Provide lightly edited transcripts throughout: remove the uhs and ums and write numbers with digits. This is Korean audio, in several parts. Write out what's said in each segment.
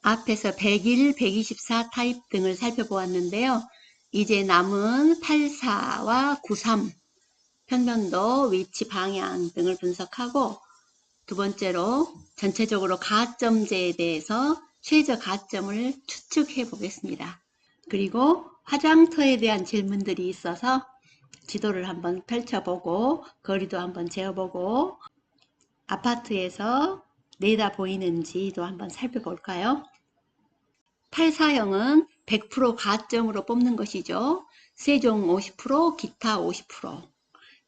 앞에서 101, 124 타입 등을 살펴보았는데요. 이제 남은 84와 93, 평면도, 위치, 방향 등을 분석하고 두 번째로 전체적으로 가점제에 대해서 최저 가점을 추측해 보겠습니다. 그리고 화장터에 대한 질문들이 있어서 지도를 한번 펼쳐보고 거리도 한번 재어보고 아파트에서 내다 보이는지도 한번 살펴볼까요? 84형은 100% 가점으로 뽑는 것이죠. 세종 50%, 기타 50%.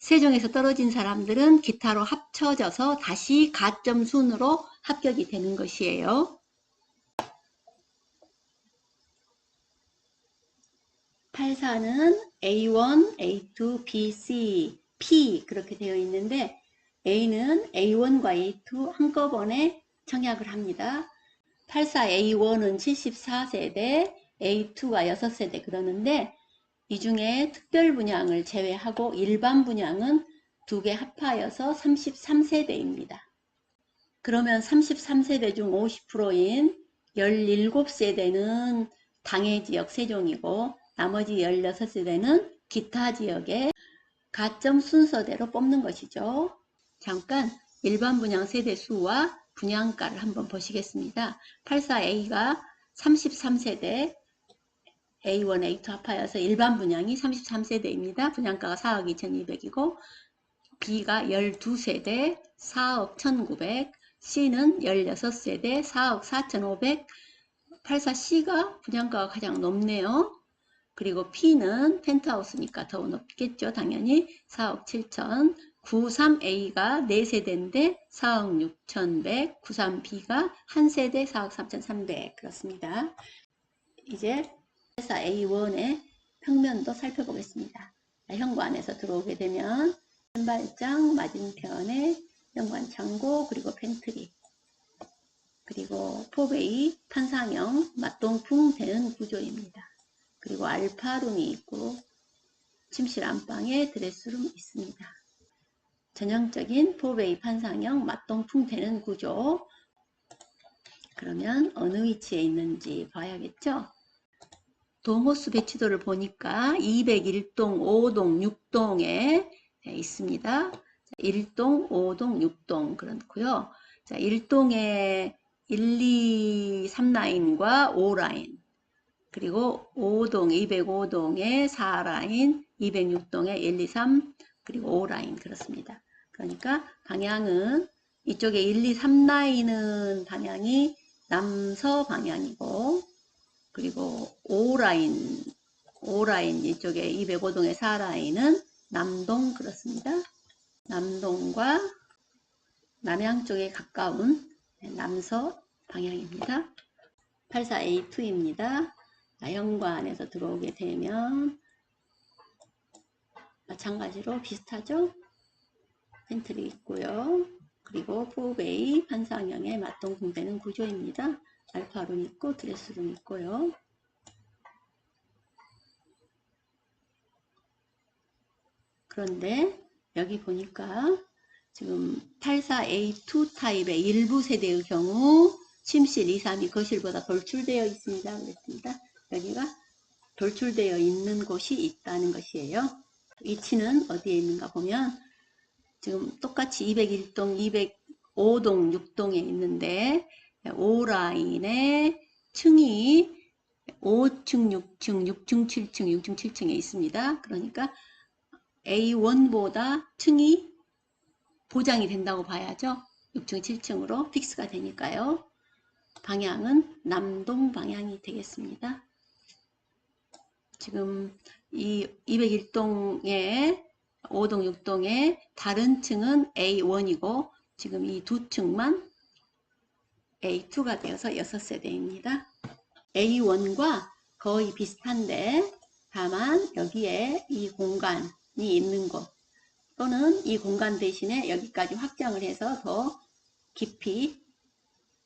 세종에서 떨어진 사람들은 기타로 합쳐져서 다시 가점 순으로 합격이 되는 것이에요. 84는 A1, A2, B, C, P 그렇게 되어 있는데 A는 A1과 A2 한꺼번에 청약을 합니다. 84A1은 74세대, A2가 6세대 그러는데 이 중에 특별 분양을 제외하고 일반 분양은 2개 합하여서 33세대입니다. 그러면 33세대 중 50%인 17세대는 당해지역 세종이고 나머지 16세대는 기타 지역의 가점 순서대로 뽑는 것이죠. 잠깐 일반 분양 세대 수와 분양가를 한번 보시겠습니다. 84A가 33세대 A1, A2 합하여서 일반 분양이 33세대입니다. 분양가가 4억 2,200이고 B가 12세대 4억 1,900, C는 16세대 4억 4,500, 84C가 분양가가 가장 높네요. 그리고 P는 펜트하우스니까 더 높겠죠. 당연히 4억 7천, 93A가 4세대인데 4억 6,100, 93B가 1세대 4억 3,300 그렇습니다. 이제 A1의 평면도 살펴보겠습니다. 현관에서 들어오게 되면 신발장 맞은편에 현관 창고 그리고 팬트리 그리고 포베이 판상형 맞동풍 되는 구조입니다. 그리고 알파룸이 있고 침실 안방에 드레스룸 있습니다. 전형적인 포베이 판상형 맞동풍 되는 구조. 그러면 어느 위치에 있는지 봐야겠죠? 동호수 배치도를 보니까 201동, 5동, 6동에 있습니다. 1동, 5동, 6동 그렇고요. 자, 1동에 1, 2, 3라인과 5라인 그리고 5동, 205동에 4라인, 206동에 1, 2, 3 그리고 5라인 그렇습니다. 그러니까 방향은 이쪽에 1, 2, 3라인은 방향이 남서 방향이고 그리고 5라인 이쪽에 205동의 4라인은 남동 그렇습니다. 남동과 남양 쪽에 가까운 남서 방향입니다. 84A2입니다. 현관에서 들어오게 되면 마찬가지로 비슷하죠? 팬트리 있고요. 그리고 포베이 판상형의 맞동풍되는 구조입니다. 알파룸 있고 드레스룸 있고요. 그런데 여기 보니까 지금 84A2 타입의 일부 세대의 경우 침실 2, 3이 거실보다 돌출되어 있습니다. 그랬습니다. 여기가 돌출되어 있는 곳이 있다는 것이에요. 위치는 어디에 있는가 보면 지금 똑같이 201동, 205동, 6동에 있는데 5라인에 층이 5층, 6층, 6층, 7층, 6층, 7층에 있습니다. 그러니까 A1보다 층이 보장이 된다고 봐야죠. 6층, 7층으로 픽스가 되니까요. 방향은 남동 방향이 되겠습니다. 지금 이 201동에 5동, 6동에 다른 층은 A1이고 지금 이 두 층만 A2가 되어서 6세대입니다. A1과 거의 비슷한데 다만 여기에 이 공간이 있는 곳 또는 이 공간 대신에 여기까지 확장을 해서 더 깊이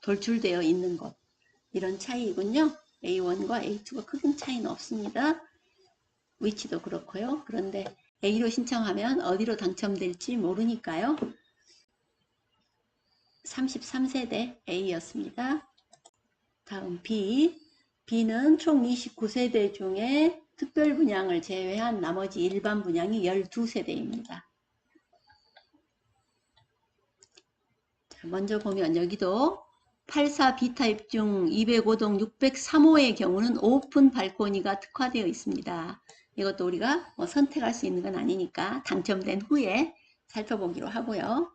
돌출되어 있는 곳 이런 차이이군요. A1과 A2가 큰 차이는 없습니다. 위치도 그렇고요. 그런데 A로 신청하면 어디로 당첨될지 모르니까요. 33세대 A였습니다. 다음 B. B는 총 29세대 중에 특별 분양을 제외한 나머지 일반 분양이 12세대입니다. 먼저 보면 여기도 84B 타입 중 205동 603호의 경우는 오픈 발코니가 특화되어 있습니다. 이것도 우리가 선택할 수 있는 건 아니니까 당첨된 후에 살펴보기로 하고요.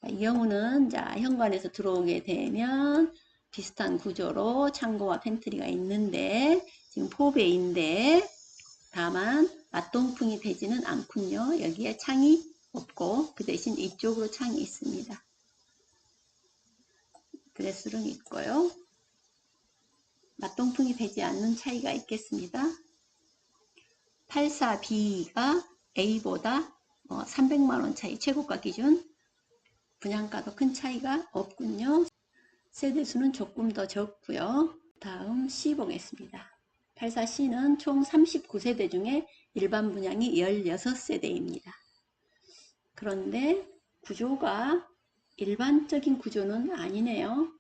이 경우는 현관에서 들어오게 되면 비슷한 구조로 창고와 팬트리가 있는데 지금 포배인데 다만 맞동풍이 되지는 않군요. 여기에 창이 없고 그 대신 이쪽으로 창이 있습니다. 드레스룸이 있고요. 맞동풍이 되지 않는 차이가 있겠습니다. 84B가 A보다 300만원 차이, 최고가 기준 분양가도 큰 차이가 없군요. 세대수는 조금 더 적고요. 다음 C 보겠습니다. 84C는 총 39세대 중에 일반 분양이 16세대입니다. 그런데 구조가 일반적인 구조는 아니네요.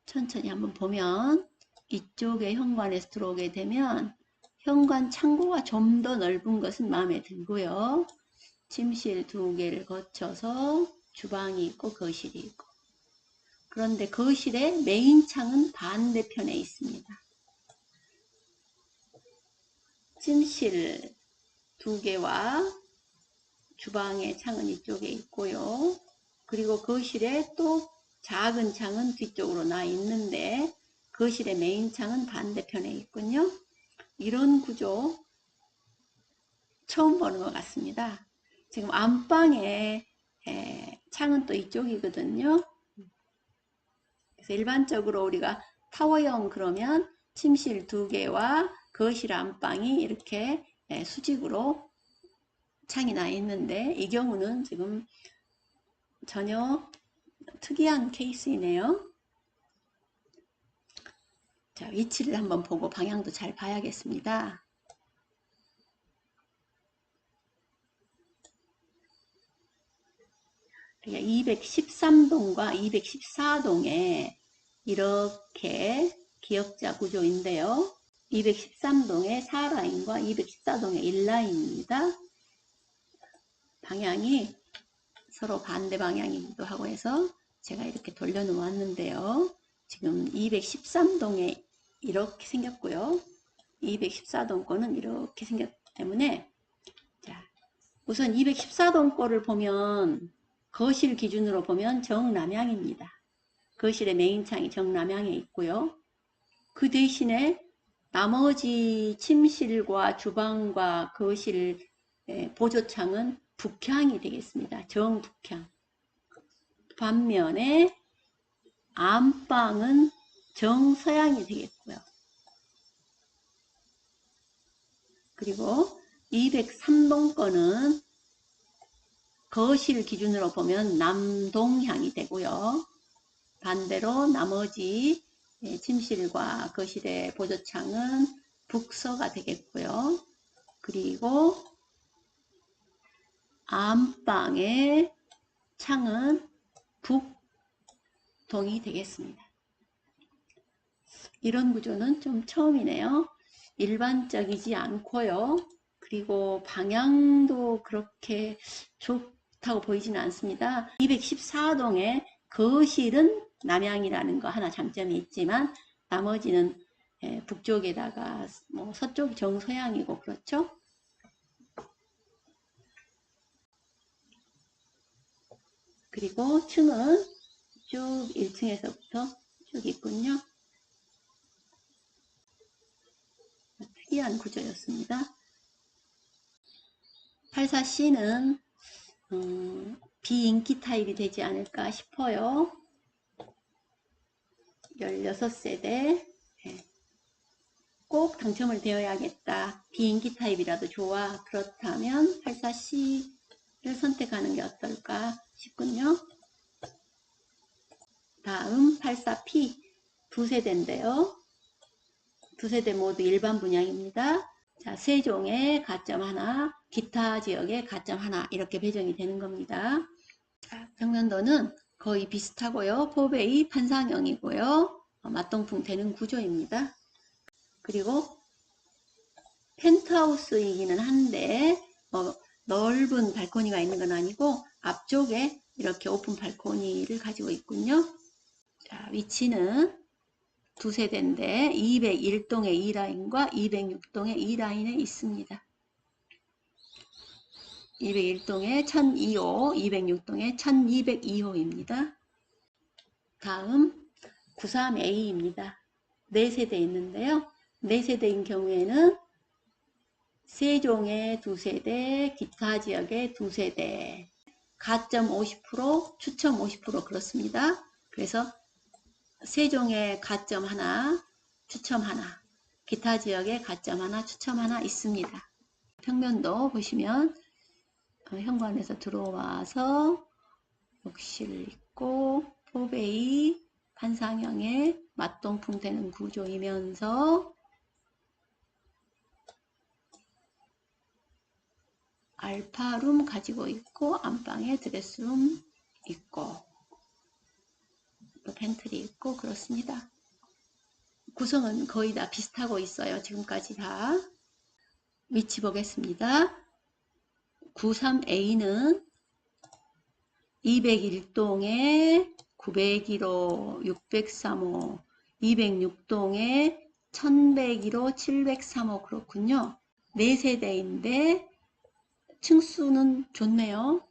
천천히 한번 보면 이쪽에 현관에서 들어오게 되면 현관 창고가 좀 더 넓은 것은 마음에 들고요. 침실 2개를 거쳐서 주방이 있고 거실이 있고, 그런데 거실의 메인 창은 반대편에 있습니다. 침실 2개와 주방의 창은 이쪽에 있고요. 그리고 거실에 또 작은 창은 뒤쪽으로 나 있는데 거실의 메인 창은 반대편에 있군요. 이런 구조 처음 보는 것 같습니다. 지금 안방에 창은 또 이쪽이거든요. 그래서 일반적으로 우리가 타워형 그러면 침실 2개와 거실 안방이 이렇게 수직으로 창이 나 있는데 이 경우는 지금 전혀 특이한 케이스이네요. 자, 위치를 한번 보고 방향도 잘 봐야겠습니다. 그러니까 213동과 214동에 이렇게 기역자 구조인데요. 213동에 4라인과 214동에 1라인입니다. 방향이 서로 반대 방향이기도 하고 해서 제가 이렇게 돌려 놓았는데요. 지금 213동에 이렇게 생겼고요. 214동 거는 이렇게 생겼기 때문에 자, 우선 214동 거를 보면 거실 기준으로 보면 정남향입니다. 거실의 메인 창이 정남향에 있고요. 그 대신에 나머지 침실과 주방과 거실 보조창은 북향이 되겠습니다. 정북향. 반면에 안방은 정서향이 되겠고요. 그리고 203동 거는 거실 기준으로 보면 남동향이 되고요. 반대로 나머지 침실과 거실의 보조창은 북서가 되겠고요. 그리고 안방의 창은 북동이 되겠습니다. 이런 구조는 좀 처음이네요. 일반적이지 않고요. 그리고 방향도 그렇게 좋다고 보이지는 않습니다. 214동의 거실은 남향이라는 거 하나 장점이 있지만 나머지는 북쪽에다가 서쪽이 정서향이고 그렇죠. 그리고 층은 쭉 1층에서부터 쭉 있군요. 특이한 구조였습니다. 84C는 비인기 타입이 되지 않을까 싶어요. 16세대 꼭 당첨을 되어야겠다. 비인기 타입이라도 좋아. 그렇다면 84C를 선택하는 게 어떨까 싶군요. 다음 84P 2세대인데요. 2세대 모두 일반 분양입니다. 자, 세종에 가점 하나, 기타 지역에 가점 하나 이렇게 배정이 되는 겁니다. 자, 평면도는 거의 비슷하고요. 포베이 판상형이고요. 맞동풍 되는 구조입니다. 그리고 펜트하우스이기는 한데 넓은 발코니가 있는 건 아니고 앞쪽에 이렇게 오픈 발코니를 가지고 있군요. 자, 위치는 두 세대인데 201동의 2라인과 206동의 2라인에 있습니다. 201동에 1002호, 206동에 1202호입니다. 다음 93A입니다. 4세대 있는데요. 4세대인 경우에는 세종에 2세대, 기타 지역에 2세대, 가점 50%, 추첨 50% 그렇습니다. 그래서 세종에 가점 하나, 추첨 하나, 기타 지역에 가점 하나, 추첨 하나 있습니다. 평면도 보시면 현관에서 들어와서 욕실 있고 포베이 판상형의 맞동풍 되는 구조이면서 알파룸 가지고 있고 안방에 드레스룸 있고 또 팬트리 있고 그렇습니다. 구성은 거의 다 비슷하고 있어요. 지금까지 다. 위치 보겠습니다. 93A는 201동에 901호, 603호, 206동에 1101호, 703호 그렇군요. 4세대인데 층수는 좋네요.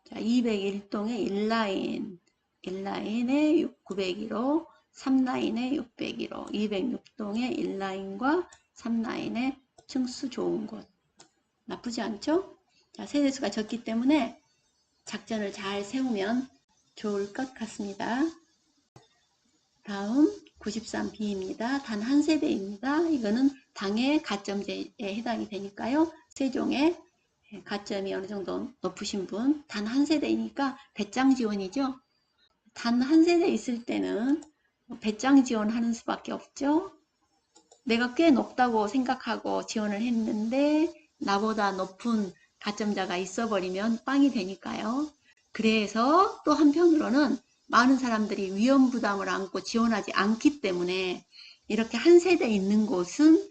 자, 201동에 1라인, 1라인에 901호, 3라인에 601호, 206동에 1라인과 3라인에 층수 좋은 곳. 나쁘지 않죠? 자, 세대수가 적기 때문에 작전을 잘 세우면 좋을 것 같습니다. 다음 93B입니다. 단 한 세대입니다. 이거는 당의 가점제에 해당이 되니까요. 세종의 가점이 어느 정도 높으신 분, 단 한 세대이니까 배짱 지원이죠. 단 한 세대 있을 때는 배짱 지원하는 수밖에 없죠. 내가 꽤 높다고 생각하고 지원을 했는데 나보다 높은 가점자가 있어버리면 빵이 되니까요. 그래서 또 한편으로는 많은 사람들이 위험 부담을 안고 지원하지 않기 때문에 이렇게 한 세대 있는 곳은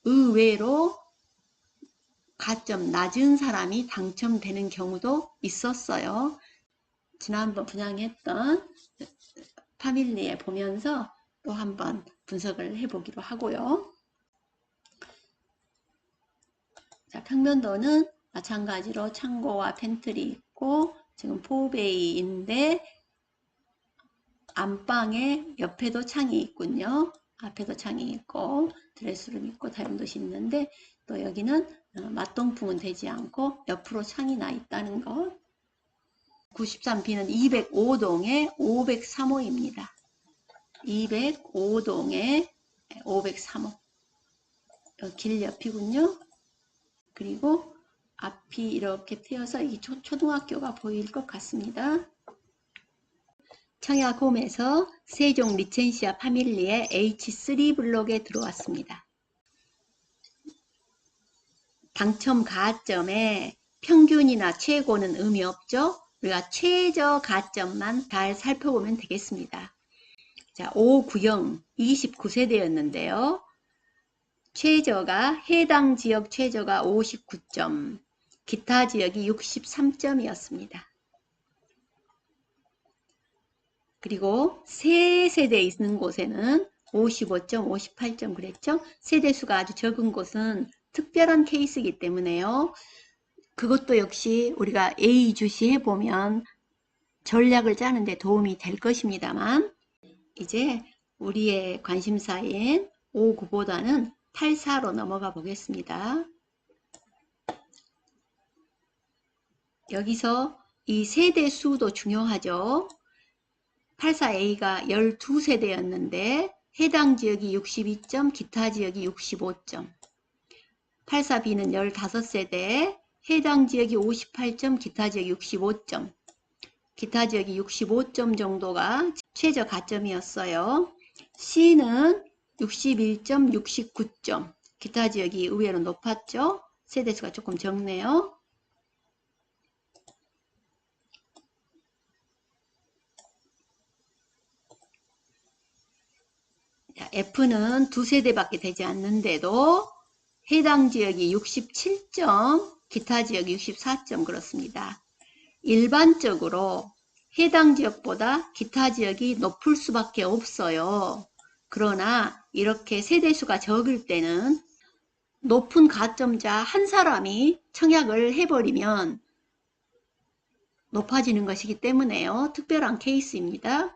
의외로 가점 낮은 사람이 당첨되는 경우도 있었어요. 지난번 분양했던 파밀리에 보면서 또 한번 분석을 해보기로 하고요. 자, 평면도는 마찬가지로 창고와 팬트리 있고 지금 포베이인데 안방에 옆에도 창이 있군요. 앞에도 창이 있고 드레스룸 있고 다용도실 있는데 또 여기는 맞동풍은 되지 않고 옆으로 창이 나 있다는 것. 93B는 205동에 503호입니다. 205동에 503호. 길 옆이군요. 그리고 앞이 이렇게 트여서 이 초등학교가 보일 것 같습니다. 청약홈에서 세종 리첸시아 파밀리의 H3 블록에 들어왔습니다. 당첨 가점에 평균이나 최고는 의미 없죠. 우리가 최저 가점만 잘 살펴보면 되겠습니다. 자, 5구형 29세대였는데요. 최저가 해당 지역 최저가 59점, 기타 지역이 63점이었습니다. 그리고 3세대 있는 곳에는 55점, 58점 그랬죠. 세대수가 아주 적은 곳은 특별한 케이스이기 때문에요. 그것도 역시 우리가 예의주시해 보면 전략을 짜는 데 도움이 될 것입니다만 이제 우리의 관심사인 59보다는 84로 넘어가 보겠습니다. 여기서 이 세대 수도 중요하죠. 84A가 12세대였는데 해당 지역이 62점, 기타 지역이 65점. 84B는 15세대, 해당 지역이 58점, 기타 지역이 65점. 기타 지역이 65점 정도가 최저 가점이었어요. C는 61점, 69점. 기타 지역이 의외로 높았죠. 세대수가 조금 적네요. F는 두 세대밖에 되지 않는데도 해당 지역이 67점, 기타 지역이 64점 그렇습니다. 일반적으로 해당 지역보다 기타 지역이 높을 수밖에 없어요. 그러나 이렇게 세대수가 적을 때는 높은 가점자 한 사람이 청약을 해버리면 높아지는 것이기 때문에요. 특별한 케이스입니다.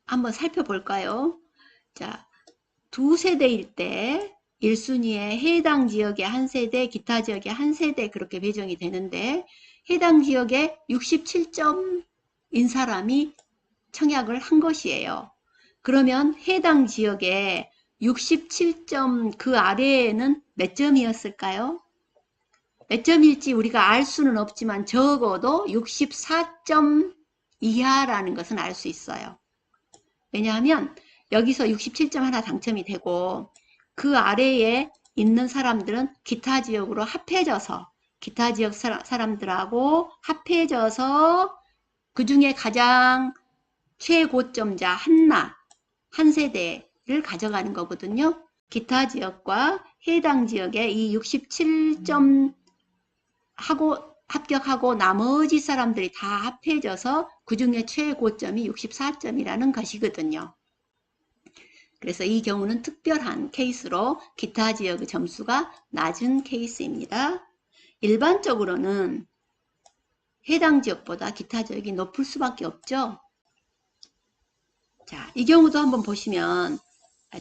한번 살펴볼까요? 자, 두 세대일 때 1순위에 해당 지역의 한 세대, 기타 지역의 한 세대 그렇게 배정이 되는데 해당 지역에 67점인 사람이 청약을 한 것이에요. 그러면 해당 지역에 67점 그 아래에는 몇 점이었을까요? 몇 점일지 우리가 알 수는 없지만 적어도 64점 이하라는 것은 알 수 있어요. 왜냐하면 여기서 67점 하나 당첨이 되고 그 아래에 있는 사람들은 기타 지역으로 합해져서 기타 지역 사람들하고 합해져서 그 중에 가장 최고점자 한 세대를 가져가는 거거든요. 기타 지역과 해당 지역의 이 67점 하고 합격하고 나머지 사람들이 다 합해져서 그 중에 최고점이 64점이라는 것이거든요. 그래서 이 경우는 특별한 케이스로 기타 지역의 점수가 낮은 케이스입니다. 일반적으로는 해당 지역보다 기타 지역이 높을 수밖에 없죠. 자, 이 경우도 한번 보시면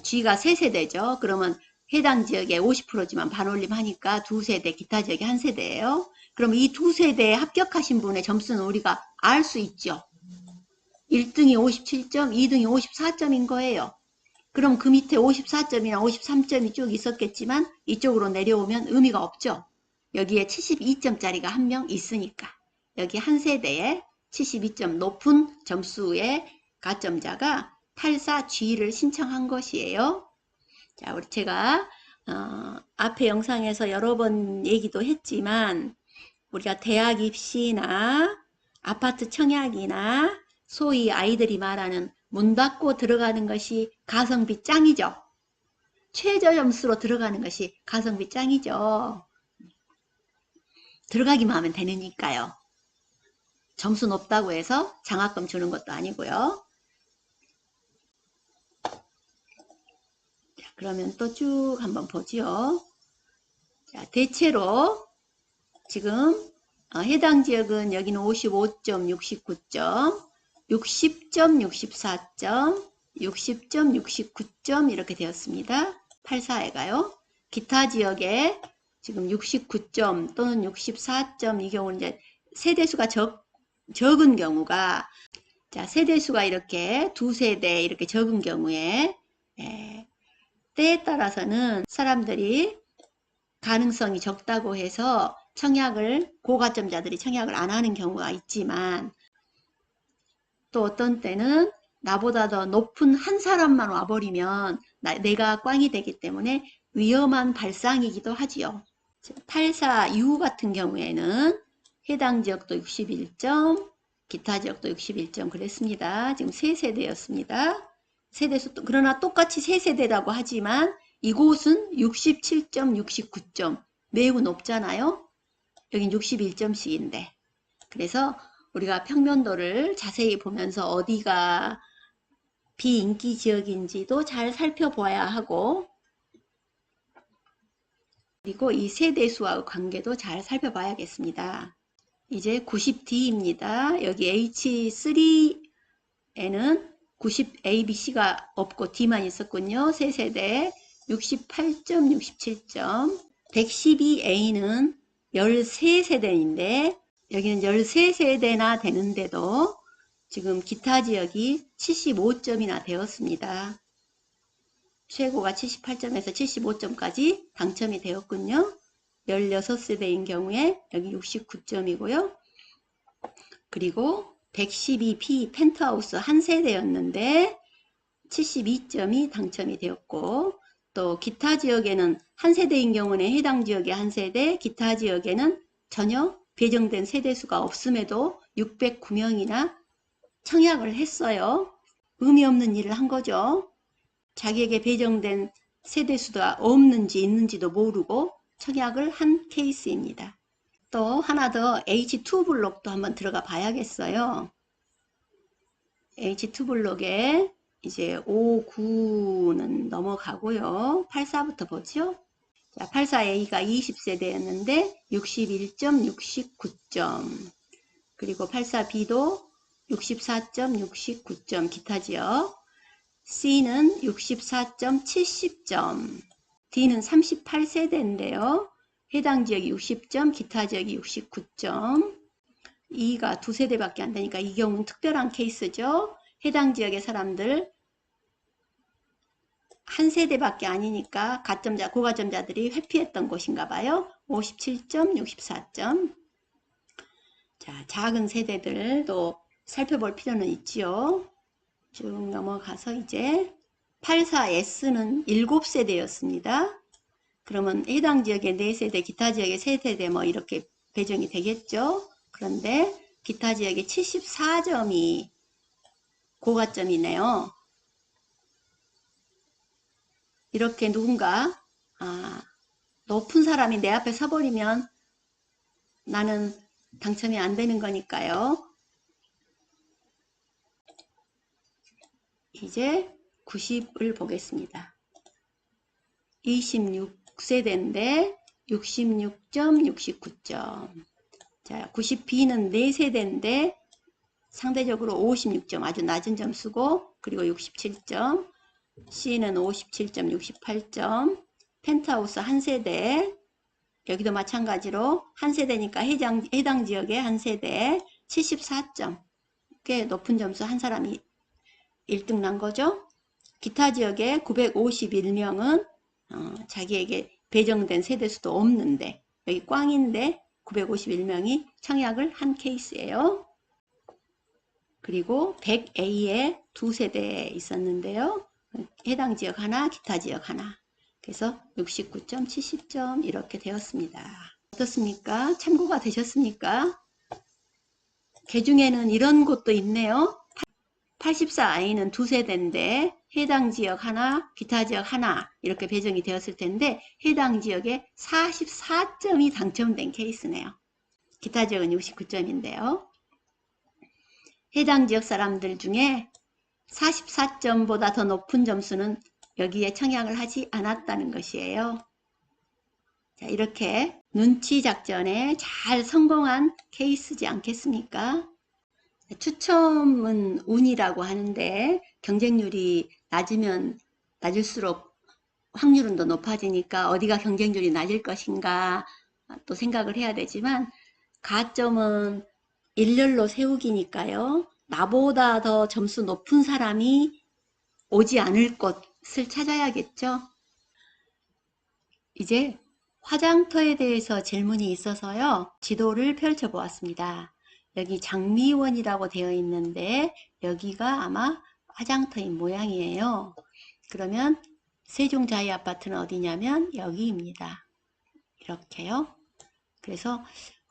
G가 3세대죠. 그러면 해당 지역에 50%지만 반올림하니까 2세대, 기타 지역에 1세대예요. 그럼 이 2세대에 합격하신 분의 점수는 우리가 알 수 있죠. 1등이 57점, 2등이 54점인 거예요. 그럼 그 밑에 54점이나 53점이 쭉 있었겠지만 이쪽으로 내려오면 의미가 없죠. 여기에 72점짜리가 한 명 있으니까. 여기 한 세대에 72점 높은 점수의 가점자가 84G를 신청한 것이에요. 자, 우리 제가 앞에 영상에서 여러 번 얘기도 했지만 우리가 대학 입시나 아파트 청약이나 소위 아이들이 말하는 문 닫고 들어가는 것이 가성비 짱이죠. 최저 점수로 들어가는 것이 가성비 짱이죠. 들어가기만 하면 되니까요. 점수 높다고 해서 장학금 주는 것도 아니고요. 자, 그러면 또 쭉 한번 보죠. 자, 대체로 지금 해당 지역은 여기는 55점, 69점, 60점, 64점, 60점, 69점 이렇게 되었습니다. 84회가요. 기타 지역에 지금 69점 또는 64점 이 경우는 이제 세대수가 적은 경우가 자, 세대수가 이렇게 두 세대 이렇게 적은 경우에 때에 따라서는 사람들이 가능성이 적다고 해서 고가점자들이 청약을 안 하는 경우가 있지만 또 어떤 때는 나보다 더 높은 한 사람만 와버리면 내가 꽝이 되기 때문에 위험한 발상이기도 하지요. 84U 같은 경우에는 해당 지역도 61점, 기타 지역도 61점 그랬습니다. 지금 3세대였습니다. 세대수 그러나 똑같이 3세대라고 하지만 이곳은 67점, 69점 매우 높잖아요. 여긴 61점씩인데 그래서 우리가 평면도를 자세히 보면서 어디가 비인기 지역인지도 잘 살펴봐야 하고 그리고 이 세대수와의 관계도 잘 살펴봐야겠습니다. 이제 90D입니다. 여기 H3에는 90 ABC가 없고 D만 있었군요. 3세대 68점, 67점 112A는 13세대인데 여기는 13세대나 되는데도 지금 기타 지역이 75점이나 되었습니다. 최고가 78점에서 75점까지 당첨이 되었군요. 16세대인 경우에 여기 69점이고요. 그리고 112B 펜트하우스 한 세대였는데 72점이 당첨이 되었고 또 기타 지역에는 한 세대인 경우는 해당 지역의 한 세대, 기타 지역에는 전혀 배정된 세대수가 없음에도 609명이나 청약을 했어요. 의미 없는 일을 한 거죠. 자기에게 배정된 세대수가 없는지 있는지도 모르고 청약을 한 케이스입니다. 또 하나 더 H2 블록도 한번 들어가 봐야겠어요. H2 블록에 이제 5, 9는 넘어가고요. 84부터 보죠. 자, 84A가 20세대였는데 61점, 69점. 그리고 84B도 64점, 69점 기타 지역. C는 64점, 70점. D는 38세대인데요. 해당 지역이 60점, 기타 지역이 69점. E가 2세대밖에 안 되니까 이 경우는 특별한 케이스죠. 해당 지역의 사람들 한 세대밖에 아니니까 가점자, 고가점자들이 회피했던 곳인가 봐요. 57점, 64점. 자, 작은 세대들도 살펴볼 필요는 있지요. 쭉 넘어가서 이제 84S는 7세대였습니다. 그러면 해당 지역의 4세대, 기타 지역의 3세대 뭐 이렇게 배정이 되겠죠. 그런데 기타 지역의 74점이 고가점이네요. 이렇게 누군가 높은 사람이 내 앞에 서버리면 나는 당첨이 안 되는 거니까요. 이제 90을 보겠습니다. 26세대인데 66점, 69점. 자, 90B는 4세대인데 상대적으로 56점, 아주 낮은 점수고, 그리고 67점. C는 57점, 68점. 펜트하우스 한 세대. 여기도 마찬가지로 한 세대니까 해당 지역의 한 세대 74점. 꽤 높은 점수 한 사람이 1등 난 거죠. 기타 지역의 951명은 자기에게 배정된 세대수도 없는데 여기 꽝인데 951명이 청약을 한 케이스예요. 그리고 100A에 2세대 있었는데요. 해당 지역 하나, 기타 지역 하나. 그래서 69점, 70점 이렇게 되었습니다. 어떻습니까? 참고가 되셨습니까? 그 중에는 이런 곳도 있네요. 84I는 2세대인데 해당 지역 하나, 기타 지역 하나 이렇게 배정이 되었을 텐데 해당 지역에 44점이 당첨된 케이스네요. 기타 지역은 69점인데요. 해당 지역 사람들 중에 44점보다 더 높은 점수는 여기에 청약을 하지 않았다는 것이에요. 자, 이렇게 눈치 작전에 잘 성공한 케이스지 않겠습니까? 추첨은 운이라고 하는데 경쟁률이 낮으면 낮을수록 확률은 더 높아지니까 어디가 경쟁률이 낮을 것인가 또 생각을 해야 되지만 가점은 일렬로 세우기니까요. 나보다 더 점수 높은 사람이 오지 않을 곳을 찾아야겠죠. 이제 화장터에 대해서 질문이 있어서요. 지도를 펼쳐 보았습니다. 여기 장미원이라고 되어 있는데 여기가 아마 화장터인 모양이에요. 그러면 세종자이아파트는 어디냐면 여기입니다. 이렇게요. 그래서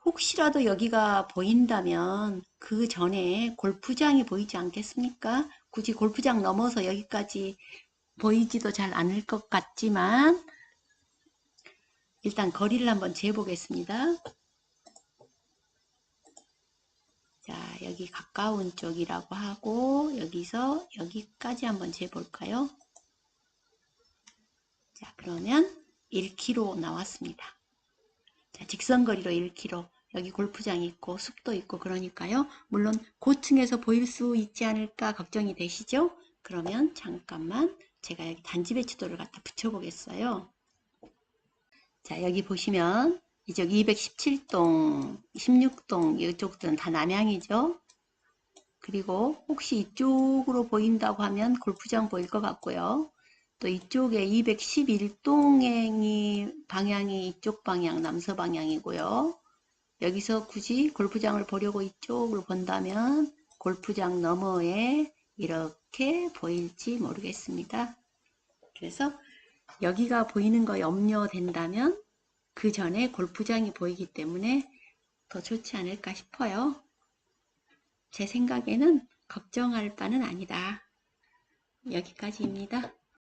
혹시라도 여기가 보인다면 그 전에 골프장이 보이지 않겠습니까? 굳이 골프장 넘어서 여기까지 보이지도 잘 않을 것 같지만 일단 거리를 한번 재보겠습니다. 자, 여기 가까운 쪽이라고 하고 여기서 여기까지 한번 재볼까요? 자, 그러면 1km 나왔습니다. 자, 직선거리로 1km. 여기 골프장이 있고 숲도 있고 그러니까요. 물론 고층에서 보일 수 있지 않을까 걱정이 되시죠? 그러면 잠깐만 제가 여기 단지 배치도를 갖다 붙여보겠어요. 자, 여기 보시면 이쪽 217동, 16동 이쪽들은 다 남향이죠. 그리고 혹시 이쪽으로 보인다고 하면 골프장 보일 것 같고요. 또 이쪽에 211동행이 방향이 이쪽 방향, 남서 방향이고요. 여기서 굳이 골프장을 보려고 이쪽을 본다면 골프장 너머에 이렇게 보일지 모르겠습니다. 그래서 여기가 보이는 거 염려된다면 그 전에 골프장이 보이기 때문에 더 좋지 않을까 싶어요. 제 생각에는 걱정할 바는 아니다. 여기까지입니다.